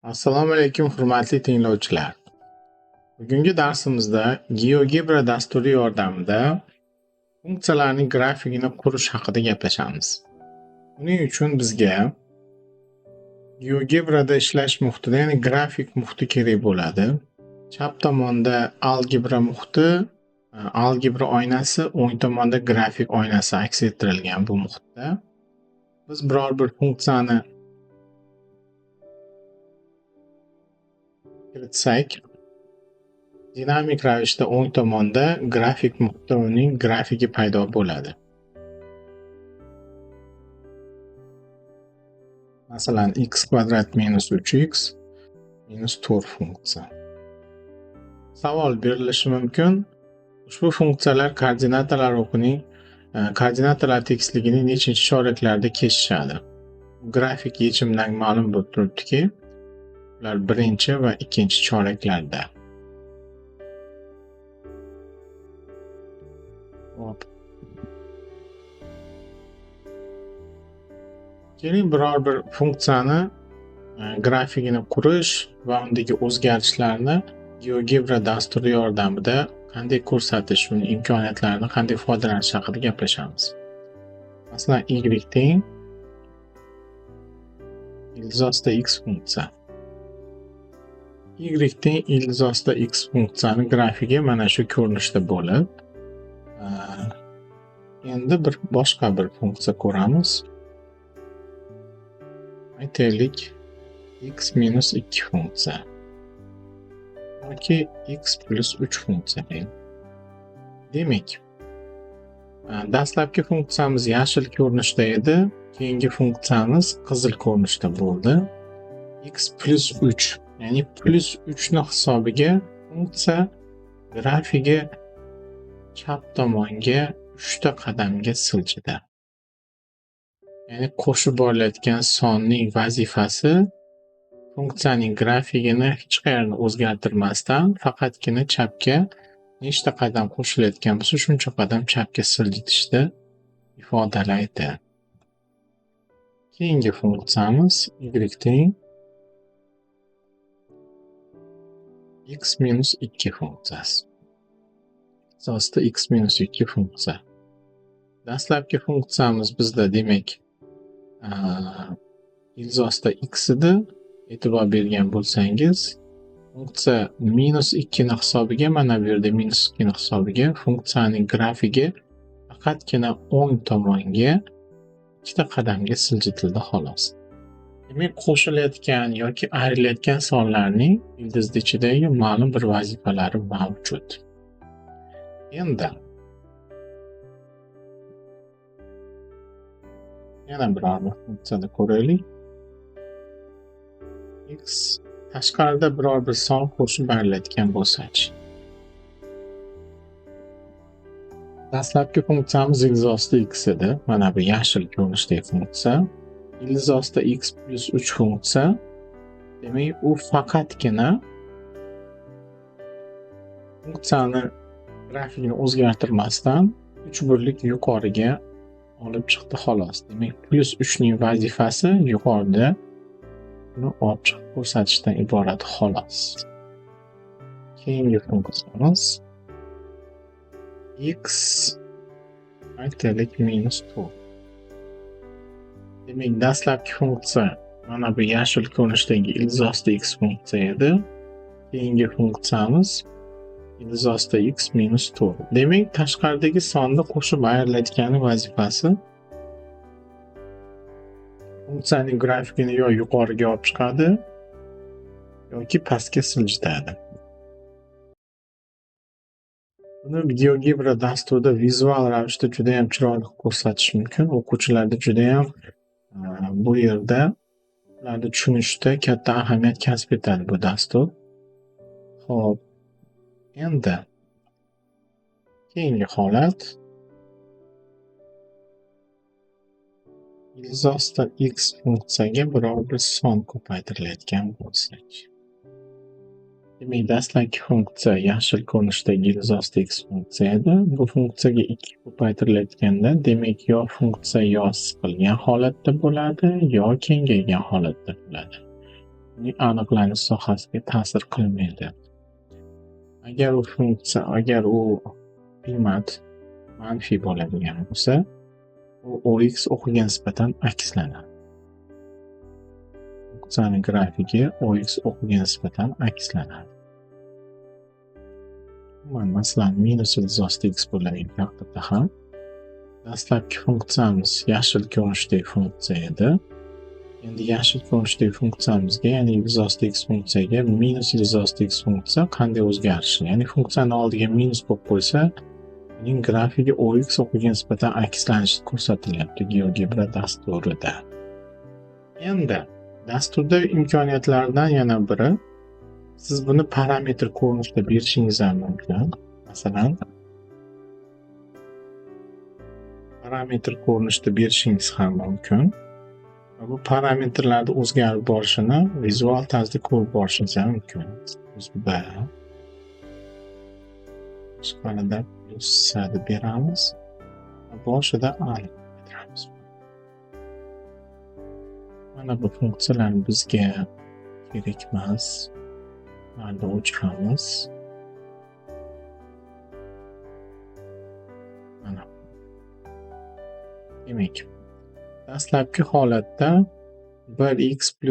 Assalomu alaykum hurmatli tinglovchilar. Bugungi darsimizda GeoGebra dasturi yordamida funksiyalarning grafikini qurish haqida gaplashamiz. Buning uchun bizga GeoGebrada ishlash muhitida, ya'ni grafik muhiti kerak bo'ladi. Chap tomonda algebra muhiti, algebra oynasi, o'ng tomonda grafik oynasi aks ettirilgan bu muhitda. Biz biror bir funksiyani kiritsak, dinamik ravishda o'ng tomonda grafik muhitda uning grafiki paydo bo'ladi. Masalan, x² minus 3x minus 4 funksiya. Savol berilishi mumkin. Ushbu funksiyalar koordinatalar o'qining koordinatalar tekisligining nechinchi choraklarida kesishadi? Grafik yechimdan ma'lum bo'lib turibdiki, ular birinchi va ikkinchi choraklarda. Keling, biror bir funksiyani grafikini qurish va undagi o'zgarishlarni GeoGebra dasturi yordamida qanday ko'rsatish, uning imkoniyatlarini qanday foydalanish haqida gaplashamiz. Masalan, y teng ildiz ostida x funksiya. Y teng ildiz ostida x funksiyani grafiki mana shu ko'rinishda bo'lib, endi boshqa bir funksiya ko'ramiz. Aytaylik, x minus 2 funksiya yoki x plus 3 funksiya. Demak, dastlabki funksiyamiz yashil ko'rinishda edi, keyingi funksiyamiz qizil ko'rinishda bo'ldi. X plus 3, ya'ni plus 3 ni hisobiga funksiya grafigi chap tomonga 3 ta qadamga siljidi. Ya'ni qo'shib borilayotgan sonning vazifasi funksiyaning grafikini hech qayerda o'zgartirmasdan faqatgina chapga nechta qadam qo'shilayotgan bo'lsa, shuncha qadam chapga siljitishni ifodalaydi. Keyingi funksiyamiz y teng x minus 2 funksiyasi. Asosida x minus 2 funksiya. Dastlabki funksiyamiz bizda demak ildiz ostida x edi. E'tibor bergan bo'lsangiz, funksiya minus 2 ni hisobiga, mana bu yerda minus 2 ni hisobiga funksiyaning grafigi faqatgina o'ng tomonga ikkita qadamga siljitildi xolos. Demak, qo'shilayotgan yoki ayrilayotgan sonlarning ildizning ichidagi ma'lum bir vazifalari mavjud. Endi yana biror bir funksiyani ko'raylik. X tashqarida biror bir son qo'shib berilayotgan bo'lsa-chi. Dastlabki funksiyamiz ildiz ostida x edi. Mana bu yashil ko'rinishdagi funksiya. Ildiz ostida x plus 3 funksiya. Demak, u faqatgina funksiyani grafikini o'zgartirmasdan 3 burlik yuqoriga olib chiqdi xolos. Demak, plus 3 ning vazifasi yuqorida uni olib chiqib ko'rsatishdan iborat xolos. Keyingi funksiyamiz x aytaylik minus 4. Demak, dastlabki funksiya mana bu yashil ko'rinishdagi ildiz ostida x funksiya edi. Keyingi funksiyamiz ildiz ostida x minus 4. Demak, tashqaridagi sonni qo'shib ayrilayotgani vazifasi funksiyaning grafikini yo yuqoriga olib chiqadi yoki pastga siljitadi. Buni GeoGebra dasturida vizual ravishda juda ham chiroyli ko'rsatish mumkin. O'quvchilarda juda ham bu yerda ularni tushunishda katta ahamiyat kasb etadi bu dastur. Xo'p, endi keyingi holat ildiz ostida x funksiyaga biror bir son ko'paytirilayotgan bo'lsa-chi. Demak, dastlabki funksiya yashil ko'rinishdagi ildiz ostida x funksiya edi. Bu funksiyaga 2 ko'paytirilayotganda, demak, yo funksiya yo siqilgan holatda bo'ladi, yo kengaygan holatda bo'ladi. aniqlanish sohasiga ta'sir qilmaydi. Agar u qiymat manfiy bo'ladigan bo'lsa, u OX o'qiga nisbatan akslanadi. Funksiyaning grafigi OX o'qiga nisbatan akslanadi. Masalan, minus ildizosti x bo'ladigan taqdirda ham dastlabki funksiyamiz yashil ko'rinishdagi funksiya edi. Endi yashil ko'rinishdagi funksiyamizga, ya'ni ildizosti x funksiyaga minus ildizosti x funksiya qanday o'zgarishi, ya'ni funksiyani oldiga minus qo'yib qo'ysa, uning grafigi OX o'qiga nisbatan akslanishi ko'rsatilyapti GeoGebra dasturida. Endi dasturda imkoniyatlardan yana biri, siz buni parametr ko'rinishda berishingiz ham mumkin. Masalan, parametr ko'rinishda berishingiz ham mumkin. Bu parametrlarni o'zgarib borishini vizual tarzda ko'rib borishingiz ham mumkin. Biz shkalada +ni beramiz. Boshida aniq beramiz. Mana bu funksiyalar bizga kerak emas. Mana o'chiramiz. Mana. Demak, dastlabki holatda 1x + 1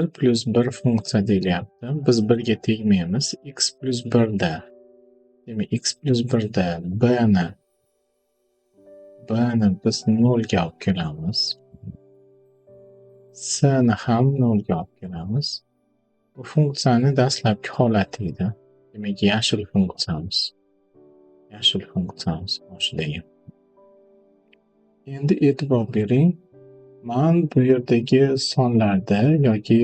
+ 1 funksiya deyilyapti. Biz 1 ga tegmaymiz. x + 1 da. Demak, x + 1 da bni biz 0 ga olib kelamiz. S'ni ham 0 ga olib kelamiz. Bu funksiyaning dastlabki holati edi. Demak, yashil funksiyamiz. Yashil funksiyamiz boshidagi. Endi e'tibor bering. Men bu yerdagi sonlarda yoki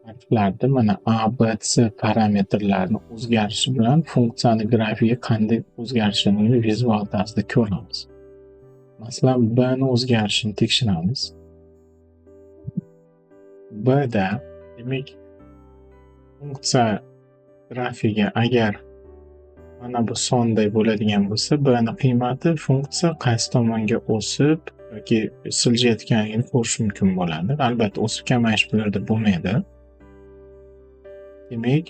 harflarda mana A, B, C parametrlarini o'zgarishi bilan funksiyani grafigi qanday o'zgarishini vizual tarzda ko'ramiz. Masalan, B ni o'zgarishini tekshiramiz. B da, demak, funksiya grafigi agar mana bu sonday bo'ladigan bo'lsa, B ni qiymati funksiya qaysi tomonga o'sib yoki siljayotganligini ko'rish mumkin bo'ladi. Albatta, o'sib kamayish bu yerda bo'lmaydi. Demak,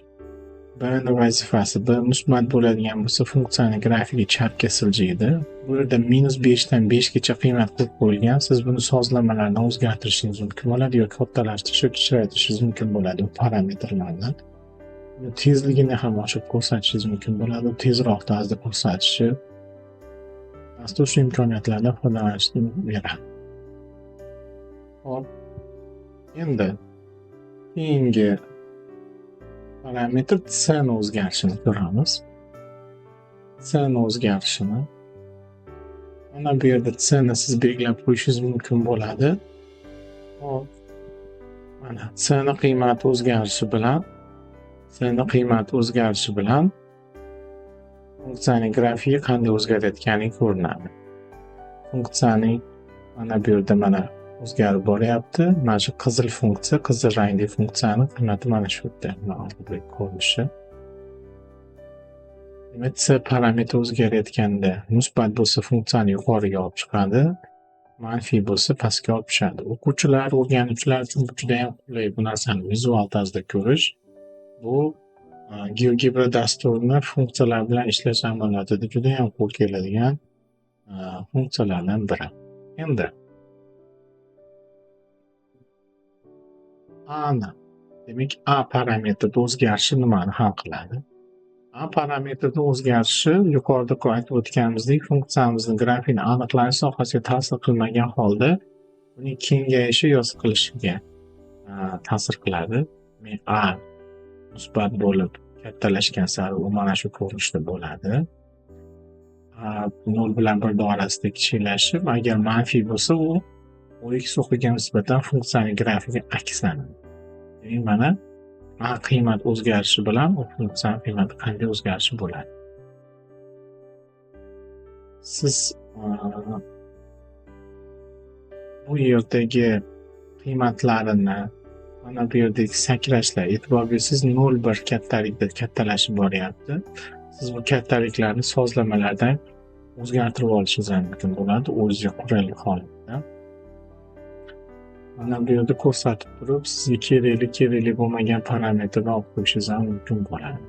B ni vazifasi B musbat bo'ladigan bo'lsa, funksiyaning grafigi chapga siljaydi. Bu yerda -5 dan 5 gacha qiymat qo'yib qo'yilgan. Siz buni sozlamalarni o'zgartirishingiz mumkin bo'ladi yoki kattalashtirish yoki kichraytirishingiz mumkin bo'ladi bu parametrlarni. Tezligini ham oshirib ko'rsatishingiz mumkin bo'ladi. Tezroq tarzda ko'rsatishi dastur shu imkoniyatlardan foydalanishni beradi. Hop. Endi keyingi parametr C ni o'zgarishini ko'ramiz. C ni o'zgarishini. Mana bu yerda C ni siz belgilab qo'yishingiz mumkin bo'ladi. Hop. Mana C ni qiymati o'zgarishi bilan funksiyaning grafigi qanday o'zgarayotgani ko'rinadi. Funksiyaning mana bu yerda mana o'zgarib boryapti. Mana shu qizil funksiya, qizil rangli funksiyaning qiymati mana shu yerda. Mana ko'rinishi. Demak, C parametri o'zgarayotganda musbat bo'lsa funksiyani yuqoriga olib chiqadi, manfiy bo'lsa pastga olib tushadi. O'quvchilar, o'rganuvchilar uchun bu juda ham qulay bu narsani vizual tarzda ko'rish. Bu GeoGebra dasturini funksiyalar bilan ishlash amaliyotida juda ham qo'l keladigan funksiyalardan biri. Endi demak, A parametrida o'zgarishi nimani hal qiladi? A parametrida o'zgarishi yuqorida aytib o'tganimizdek, funksiyamizning grafini aniqlanish sohasiga ta'sir qilmagan holda uning kengayishi yo siqilishiga ta'sir qiladi. A musbat bo'lib kattalashgan sari u mana shu ko'rinishda bo'ladi. 0 bilan 1 doirasida kichiklashib, agar manfiy bo'lsa, u OX o'qiga nisbatan funksiyaning grafigi akslanadi. Demak, mana A qiymat o'zgarishi bilan u funksiyaning qiymati qanday o'zgarishi bo'ladi. Siz bu yerdagi qiymatlarini mana bu yerdagi sakrashlar, e'tibor bersangiz 0,1 kattalikda kattalashib boryapti. Siz bu kattaliklarni sozlamalardan o'zgartirib olishingiz mumkin bo'ladi o'ziga qulaylik holatda. mana bu yerda ko'rsatib turib, sizga kerakli bo'lmagan parametrni olib qo'yishingiz ham mumkin bo'ladi.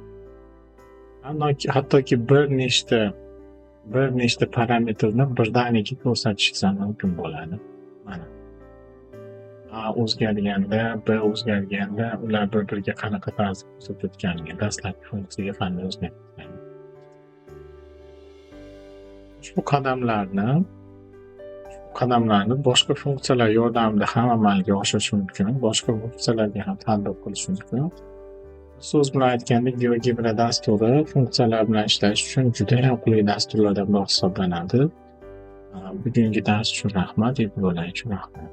Hattoki bir nechta parametrni birdaniga ko'rsatishingiz ham mumkin bo'ladi. Mana A o'zgarganda, B o'zgarganda ular bir-biriga qanaqa ta'sir ko'rsatayotganiga, dastlabki funksiyaga qanday o'zgarayotganiga. Ushbu qadamlarni boshqa funksiyalar yordamida ham amalga oshirish mumkin. Boshqa funksiyalarga ham tatbiq qilish mumkin. So'z bilan aytganda, GeoGebra dasturi funksiyalar bilan ishlash uchun juda ham qulay dasturlardan biri hisoblanadi. Bugungi dars uchun rahmat, e'tiborlaringiz uchun rahmat.